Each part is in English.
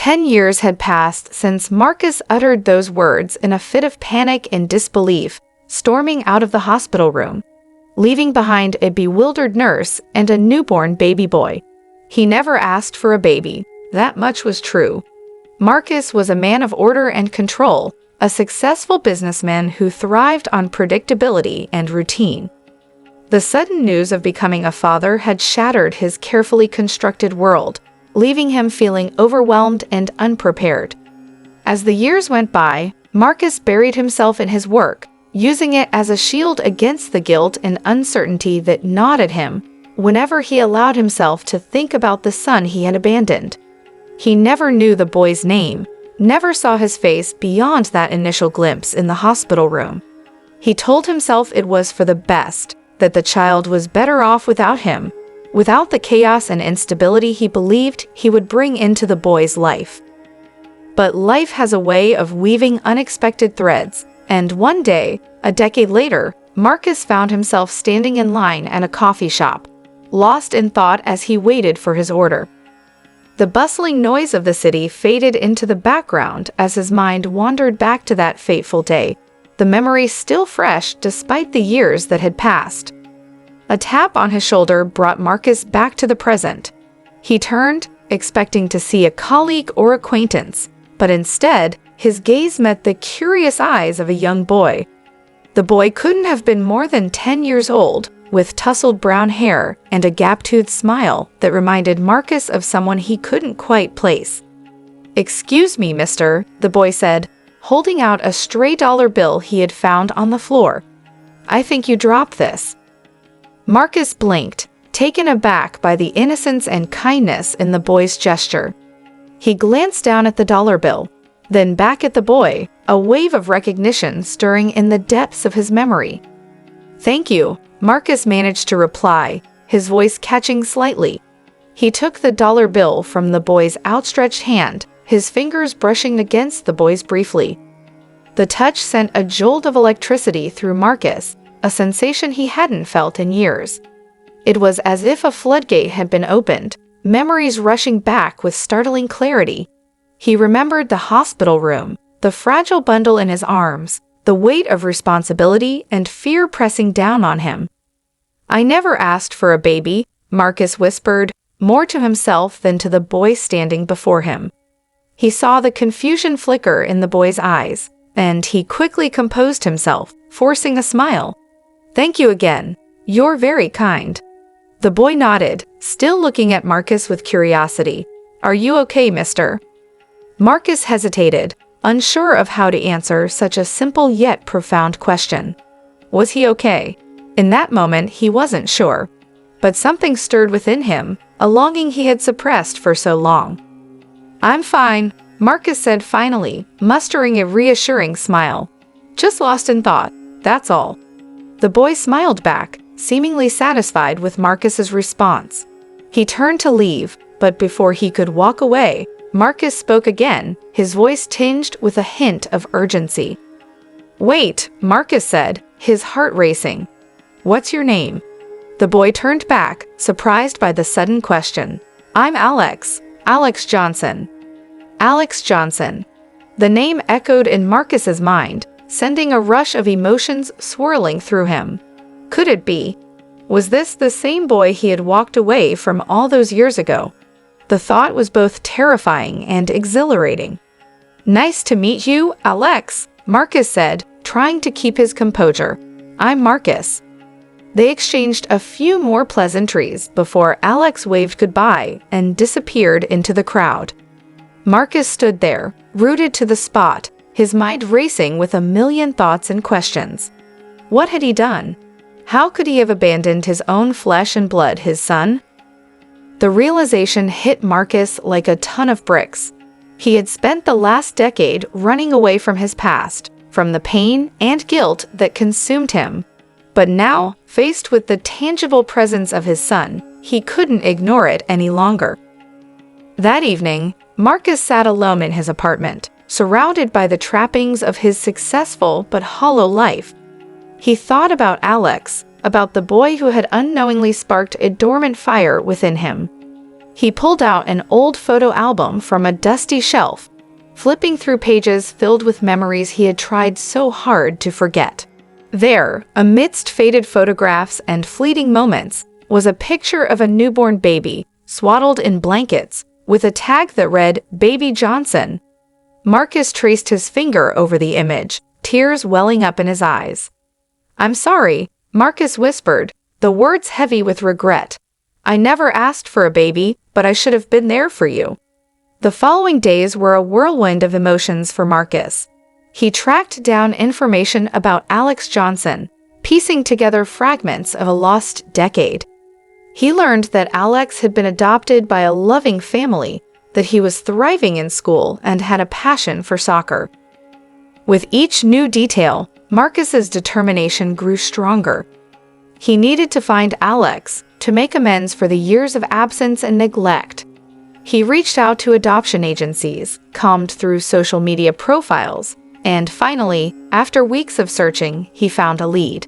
10 years had passed since Marcus uttered those words in a fit of panic and disbelief, storming out of the hospital room, leaving behind a bewildered nurse and a newborn baby boy. He never asked for a baby, that much was true. Marcus was a man of order and control, a successful businessman who thrived on predictability and routine. The sudden news of becoming a father had shattered his carefully constructed world, leaving him feeling overwhelmed and unprepared. As the years went by, Marcus buried himself in his work, using it as a shield against the guilt and uncertainty that gnawed at him whenever he allowed himself to think about the son he had abandoned. He never knew the boy's name, never saw his face beyond that initial glimpse in the hospital room. He told himself it was for the best, that the child was better off without him, without the chaos and instability he believed he would bring into the boy's life. But life has a way of weaving unexpected threads, and one day, a decade later, Marcus found himself standing in line at a coffee shop, lost in thought as he waited for his order. The bustling noise of the city faded into the background as his mind wandered back to that fateful day, the memory still fresh despite the years that had passed. A tap on his shoulder brought Marcus back to the present. He turned, expecting to see a colleague or acquaintance, but instead, his gaze met the curious eyes of a young boy. The boy couldn't have been more than 10 years old, with tousled brown hair and a gap-toothed smile that reminded Marcus of someone he couldn't quite place. "Excuse me, mister," the boy said, holding out a stray dollar bill he had found on the floor. "I think you dropped this." Marcus blinked, taken aback by the innocence and kindness in the boy's gesture. He glanced down at the dollar bill, then back at the boy, a wave of recognition stirring in the depths of his memory. "Thank you," Marcus managed to reply, his voice catching slightly. He took the dollar bill from the boy's outstretched hand, his fingers brushing against the boy's briefly. The touch sent a jolt of electricity through Marcus, a sensation he hadn't felt in years. It was as if a floodgate had been opened, memories rushing back with startling clarity. He remembered the hospital room, the fragile bundle in his arms, the weight of responsibility and fear pressing down on him. "I never asked for a baby," Marcus whispered, more to himself than to the boy standing before him. He saw the confusion flicker in the boy's eyes, and he quickly composed himself, forcing a smile. "Thank you again. You're very kind." The boy nodded, still looking at Marcus with curiosity. "Are you okay, mister?" Marcus hesitated, unsure of how to answer such a simple yet profound question. Was he okay? In that moment, he wasn't sure. But something stirred within him, a longing he had suppressed for so long. "I'm fine," Marcus said finally, mustering a reassuring smile. "Just lost in thought, that's all." The boy smiled back, seemingly satisfied with Marcus's response. He turned to leave, but before he could walk away, Marcus spoke again, his voice tinged with a hint of urgency. "Wait," Marcus said, his heart racing. "What's your name?" The boy turned back, surprised by the sudden question. "I'm Alex Johnson." Alex Johnson. The name echoed in Marcus's mind, sending a rush of emotions swirling through him. Could it be? Was this the same boy he had walked away from all those years ago? The thought was both terrifying and exhilarating. "Nice to meet you, Alex," Marcus said, trying to keep his composure. "I'm Marcus." They exchanged a few more pleasantries before Alex waved goodbye and disappeared into the crowd. Marcus stood there, rooted to the spot, his mind racing with a million thoughts and questions. What had he done? How could he have abandoned his own flesh and blood, his son? The realization hit Marcus like a ton of bricks. He had spent the last decade running away from his past, from the pain and guilt that consumed him. But now, faced with the tangible presence of his son, he couldn't ignore it any longer. That evening, Marcus sat alone in his apartment, surrounded by the trappings of his successful but hollow life. He thought about Alex, about the boy who had unknowingly sparked a dormant fire within him. He pulled out an old photo album from a dusty shelf, flipping through pages filled with memories he had tried so hard to forget. There, amidst faded photographs and fleeting moments, was a picture of a newborn baby, swaddled in blankets, with a tag that read, "Baby Johnson." Marcus traced his finger over the image, tears welling up in his eyes. "I'm sorry," Marcus whispered, the words heavy with regret. "I never asked for a baby, but I should have been there for you." The following days were a whirlwind of emotions for Marcus. He tracked down information about Alex Johnson, piecing together fragments of a lost decade. He learned that Alex had been adopted by a loving family, that he was thriving in school and had a passion for soccer. With each new detail, Marcus's determination grew stronger. He needed to find Alex to make amends for the years of absence and neglect. He reached out to adoption agencies, combed through social media profiles, and finally, after weeks of searching, he found a lead.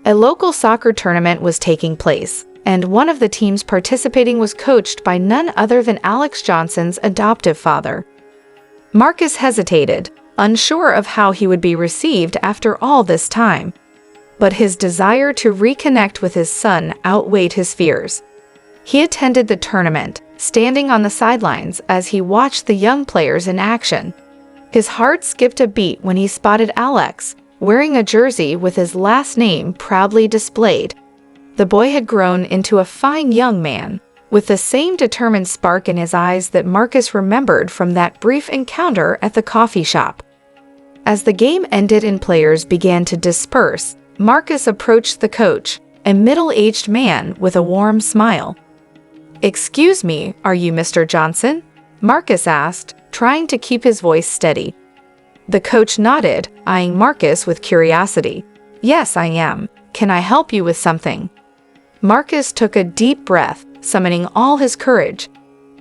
A local soccer tournament was taking place, and one of the teams participating was coached by none other than Alex Johnson's adoptive father. Marcus hesitated, unsure of how he would be received after all this time. But his desire to reconnect with his son outweighed his fears. He attended the tournament, standing on the sidelines as he watched the young players in action. His heart skipped a beat when he spotted Alex, wearing a jersey with his last name proudly displayed. The boy had grown into a fine young man, with the same determined spark in his eyes that Marcus remembered from that brief encounter at the coffee shop. As the game ended and players began to disperse, Marcus approached the coach, a middle-aged man with a warm smile. "Excuse me, are you Mr. Johnson?" Marcus asked, trying to keep his voice steady. The coach nodded, eyeing Marcus with curiosity. "Yes, I am. Can I help you with something?" Marcus took a deep breath, summoning all his courage.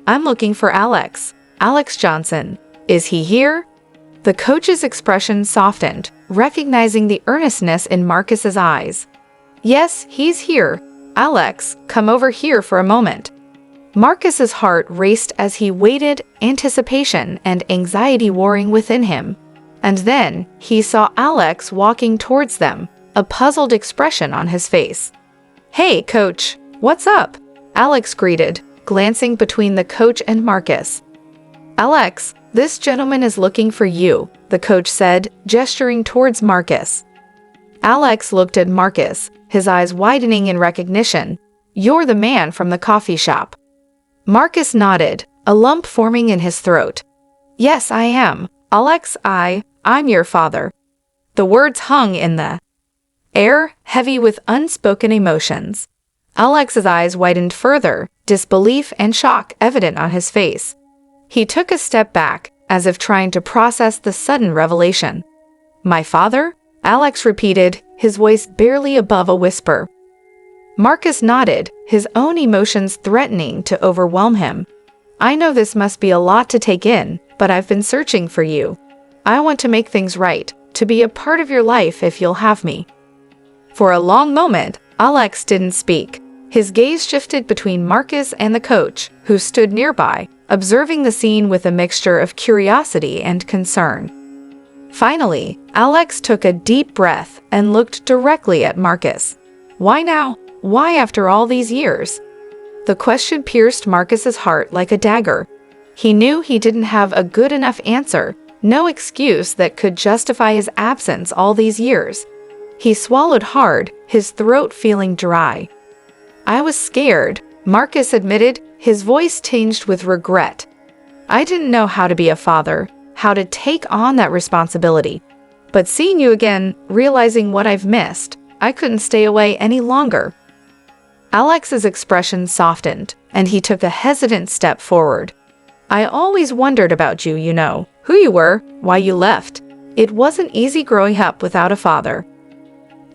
"I'm looking for Alex. Alex Johnson. Is he here?" The coach's expression softened, recognizing the earnestness in Marcus's eyes. "Yes, he's here. Alex, come over here for a moment." Marcus's heart raced as he waited, anticipation and anxiety warring within him. And then, he saw Alex walking towards them, a puzzled expression on his face. "Hey, coach, what's up?" Alex greeted, glancing between the coach and Marcus. "Alex, this gentleman is looking for you," the coach said, gesturing towards Marcus. Alex looked at Marcus, his eyes widening in recognition. "You're the man from the coffee shop." Marcus nodded, a lump forming in his throat. "Yes, I am. Alex, I'm your father." The words hung in the air, heavy with unspoken emotions. Alex's eyes widened further, disbelief and shock evident on his face. He took a step back, as if trying to process the sudden revelation. "My father?" Alex repeated, his voice barely above a whisper. Marcus nodded, his own emotions threatening to overwhelm him. "I know this must be a lot to take in, but I've been searching for you. I want to make things right, to be a part of your life if you'll have me." For a long moment, Alex didn't speak. His gaze shifted between Marcus and the coach, who stood nearby, observing the scene with a mixture of curiosity and concern. Finally, Alex took a deep breath and looked directly at Marcus. "Why now? Why after all these years?" The question pierced Marcus's heart like a dagger. He knew he didn't have a good enough answer, no excuse that could justify his absence all these years. He swallowed hard, his throat feeling dry. "I was scared," Marcus admitted, his voice tinged with regret. "I didn't know how to be a father, how to take on that responsibility. But seeing you again, realizing what I've missed, I couldn't stay away any longer." Alex's expression softened, and he took a hesitant step forward. "I always wondered about you, you know, who you were, why you left. It wasn't easy growing up without a father."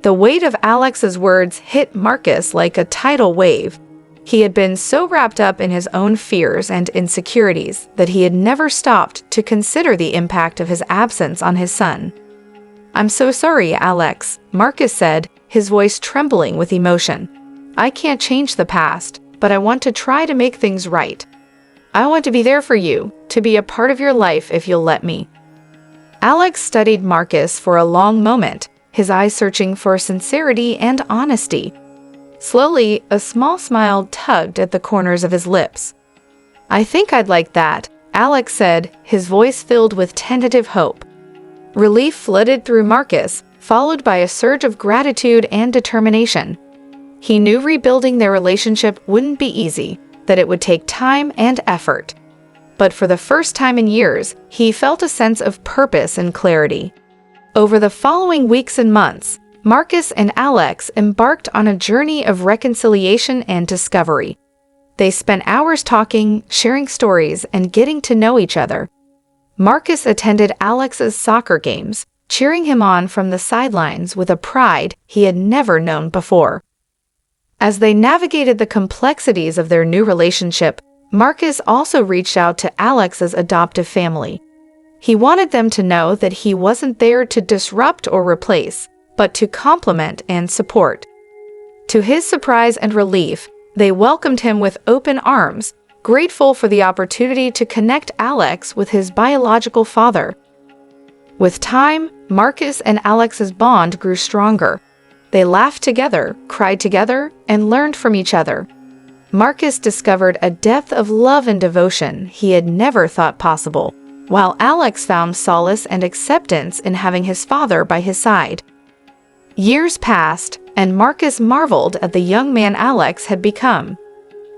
The weight of Alex's words hit Marcus like a tidal wave. He had been so wrapped up in his own fears and insecurities that he had never stopped to consider the impact of his absence on his son. "I'm so sorry, Alex," Marcus said, his voice trembling with emotion. "I can't change the past, but I want to try to make things right. I want to be there for you, to be a part of your life if you'll let me." Alex studied Marcus for a long moment, his eyes searching for sincerity and honesty. Slowly, a small smile tugged at the corners of his lips. "I think I'd like that," Alex said, his voice filled with tentative hope. Relief flooded through Marcus, followed by a surge of gratitude and determination. He knew rebuilding their relationship wouldn't be easy, that it would take time and effort. But for the first time in years, he felt a sense of purpose and clarity. Over the following weeks and months, Marcus and Alex embarked on a journey of reconciliation and discovery. They spent hours talking, sharing stories, and getting to know each other. Marcus attended Alex's soccer games, cheering him on from the sidelines with a pride he had never known before. As they navigated the complexities of their new relationship, Marcus also reached out to Alex's adoptive family. He wanted them to know that he wasn't there to disrupt or replace, but to complement and support. To his surprise and relief, they welcomed him with open arms, grateful for the opportunity to connect Alex with his biological father. With time, Marcus and Alex's bond grew stronger. They laughed together, cried together, and learned from each other. Marcus discovered a depth of love and devotion he had never thought possible, while Alex found solace and acceptance in having his father by his side. Years passed, and Marcus marveled at the young man Alex had become.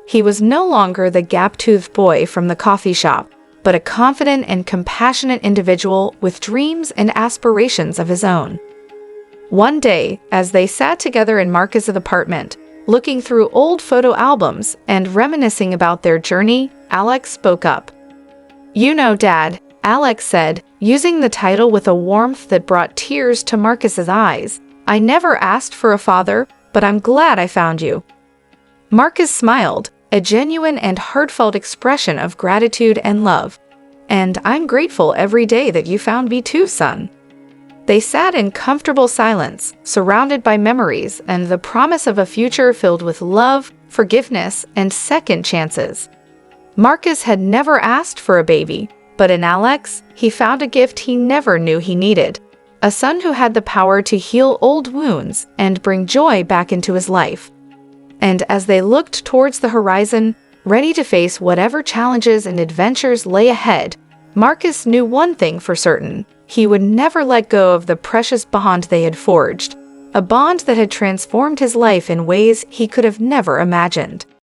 He was no longer the gap-toothed boy from the coffee shop, but a confident and compassionate individual with dreams and aspirations of his own. One day, as they sat together in Marcus's apartment, looking through old photo albums and reminiscing about their journey, Alex spoke up. "You know, Dad," Alex said, using the title with a warmth that brought tears to Marcus's eyes, "I never asked for a father, but I'm glad I found you." Marcus smiled, a genuine and heartfelt expression of gratitude and love. "And I'm grateful every day that you found me too, son." They sat in comfortable silence, surrounded by memories and the promise of a future filled with love, forgiveness, and second chances. Marcus had never asked for a baby, but in Alex, he found a gift he never knew he needed, a son who had the power to heal old wounds and bring joy back into his life. And as they looked towards the horizon, ready to face whatever challenges and adventures lay ahead, Marcus knew one thing for certain: he would never let go of the precious bond they had forged, a bond that had transformed his life in ways he could have never imagined.